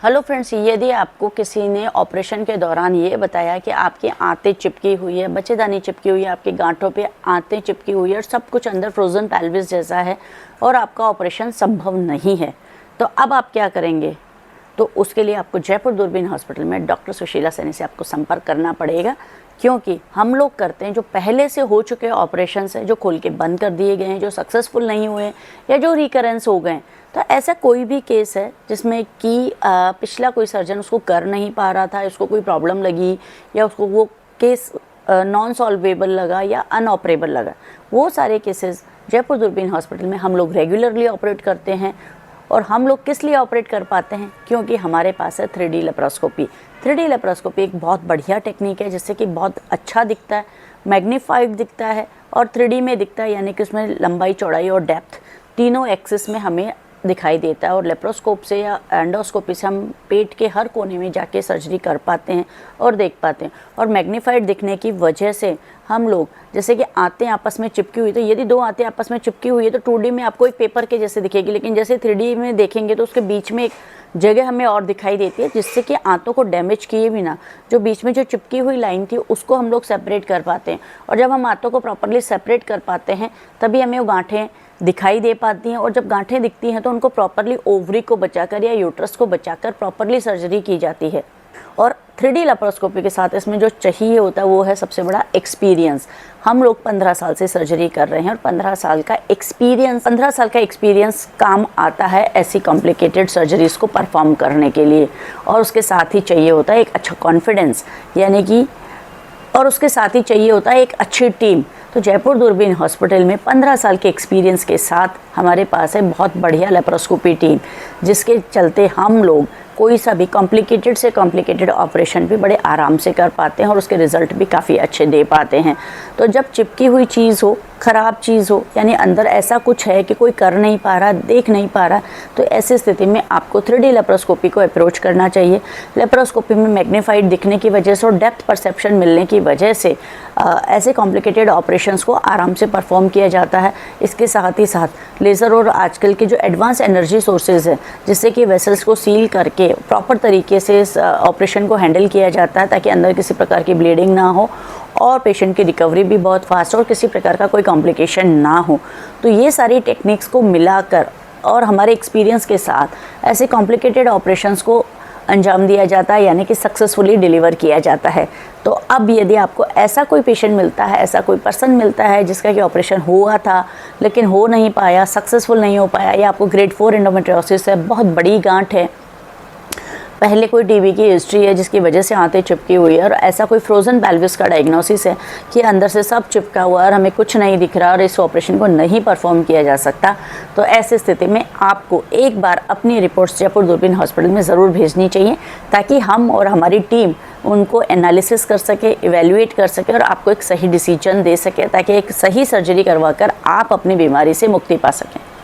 Hello friends, यदि आपको किसी ने ऑपरेशन के दौरान ये बताया कि आपकी आंतें चिपकी हुई है, बच्चेदानी चिपकी हुई है, आपकी गांठों पे आंतें चिपकी हुई है और सब कुछ अंदर फ्रोज़न पेल्विस जैसा है और आपका ऑपरेशन संभव नहीं है, तो अब आप क्या करेंगे? तो उसके लिए आपको जयपुर दूरबीन हॉस्पिटल में डॉक्टर सुशीला सैनी से आपको संपर्क करना पड़ेगा, क्योंकि हम लोग करते हैं जो पहले से हो चुके ऑपरेशंस हैं, जो खोल के बंद कर दिए गए हैं, जो सक्सेसफुल नहीं हुए या जो रिकरेंस हो गए। तो ऐसा कोई भी केस है जिसमें कि पिछला कोई सर्जन उसको कर नहीं पा रहा था, उसको कोई प्रॉब्लम लगी या उसको वो केस नॉन सॉल्वेबल लगा या अनऑपरेबल लगा, वो सारे केसेस जयपुर दूरबीन हॉस्पिटल में हम लोग रेगुलरली ऑपरेट करते हैं। और हम लोग किस लिए ऑपरेट कर पाते हैं? क्योंकि हमारे पास है 3D लेप्रोस्कोपी। 3D लेप्रोस्कोपी एक बहुत बढ़िया टेक्निक है जिससे कि बहुत अच्छा दिखता है, मैग्नीफाइड दिखता है और 3D में दिखता है, यानी कि उसमें लंबाई, चौड़ाई और डेप्थ तीनों एक्सिस में हमें दिखाई देता है। और लेप्रोस्कोप से या एंडोस्कोपी से हम पेट के हर कोने में जाके सर्जरी कर पाते हैं और देख पाते हैं। और मैग्नीफाइड दिखने की वजह से हम लोग, जैसे कि आंतें आपस में चिपकी हुई, तो यदि दो आंतें आपस में चिपकी हुई है तो 2D में आपको एक पेपर के जैसे दिखेगी, लेकिन जैसे 3D में देखेंगे तो उसके बीच में एक जगह हमें और दिखाई देती है, जिससे कि आंतों को डैमेज किए बिना जो बीच में जो चिपकी हुई लाइन थी उसको हम लोग सेपरेट कर पाते हैं। और जब हम आंतों को प्रॉपरली सेपरेट कर पाते हैं तभी हमें वो गांठें दिखाई दे पाती हैं। और जब गांठें दिखती हैं तो उनको प्रॉपरली ओवरी को बचाकर या यूट्रस को बचाकर प्रॉपरली सर्जरी की जाती है। और 3D लेप्रोस्कोपी के साथ इसमें जो चाहिए होता है वो है सबसे बड़ा एक्सपीरियंस। हम लोग 15 साल से सर्जरी कर रहे हैं और 15 साल का एक्सपीरियंस काम आता है ऐसी कॉम्प्लिकेटेड सर्जरीज़ को परफॉर्म करने के लिए। और उसके साथ ही चाहिए होता है एक अच्छा कॉन्फिडेंस, यानी कि और उसके साथ ही चाहिए होता है एक अच्छी टीम। तो जयपुर दूरबीन हॉस्पिटल में 15 साल के एक्सपीरियंस के साथ हमारे पास है बहुत बढ़िया लेप्रोस्कोपी टीम, जिसके चलते हम लोग कोई सा भी कॉम्प्लिकेटेड से कॉम्प्लिकेटेड ऑपरेशन भी बड़े आराम से कर पाते हैं और उसके रिज़ल्ट भी काफ़ी अच्छे दे पाते हैं। तो जब चिपकी हुई चीज़ हो, ख़राब चीज़ हो, यानी अंदर ऐसा कुछ है कि कोई कर नहीं पा रहा, देख नहीं पा रहा, तो ऐसी स्थिति में आपको 3D लेप्रोस्कोपी को अप्रोच करना चाहिए। लेप्रोस्कोपी में मैग्नीफाइड दिखने की वजह से और डेप्थ परसेप्शन मिलने की वजह से ऐसे कॉम्प्लिकेटेड ऑपरेशंस को आराम से परफॉर्म किया जाता है। इसके साथ ही साथ लेज़र और आजकल के जो एडवांस एनर्जी सोर्सेज हैं, जिससे कि वेसल्स को सील करके प्रॉपर तरीके से इस ऑपरेशन को हैंडल किया जाता है, ताकि अंदर किसी प्रकार की ब्लीडिंग ना हो और पेशेंट की रिकवरी भी बहुत फास्ट और किसी प्रकार का कोई कॉम्प्लिकेशन ना हो। तो ये सारी टेक्निक्स को मिलाकर और हमारे एक्सपीरियंस के साथ ऐसे कॉम्प्लिकेटेड ऑपरेशंस को अंजाम दिया जाता है, यानी कि सक्सेसफुली डिलीवर किया जाता है। तो अब यदि आपको ऐसा कोई पेशेंट मिलता है, ऐसा कोई पर्सन मिलता है जिसका कि ऑपरेशन हुआ था लेकिन हो नहीं पाया, सक्सेसफुल नहीं हो पाया, या आपको ग्रेड 4 एंडोमेट्रियोसिस है, बहुत बड़ी गांठ है, पहले कोई टीबी की हिस्ट्री है जिसकी वजह से आंतें चिपकी हुई है, और ऐसा कोई फ्रोज़न पेल्विस का डायग्नोसिस है कि अंदर से सब चिपका हुआ है और हमें कुछ नहीं दिख रहा और इस ऑपरेशन को नहीं परफॉर्म किया जा सकता, तो ऐसी स्थिति में आपको एक बार अपनी रिपोर्ट्स जयपुर दूरबीन हॉस्पिटल में ज़रूर भेजनी चाहिए, ताकि हम और हमारी टीम उनको एनालिसिस कर सके, इवेल्युएट कर सके और आपको एक सही डिसीजन दे सके, ताकि एक सही सर्जरी करवा कर आप अपनी बीमारी से मुक्ति पा सकें।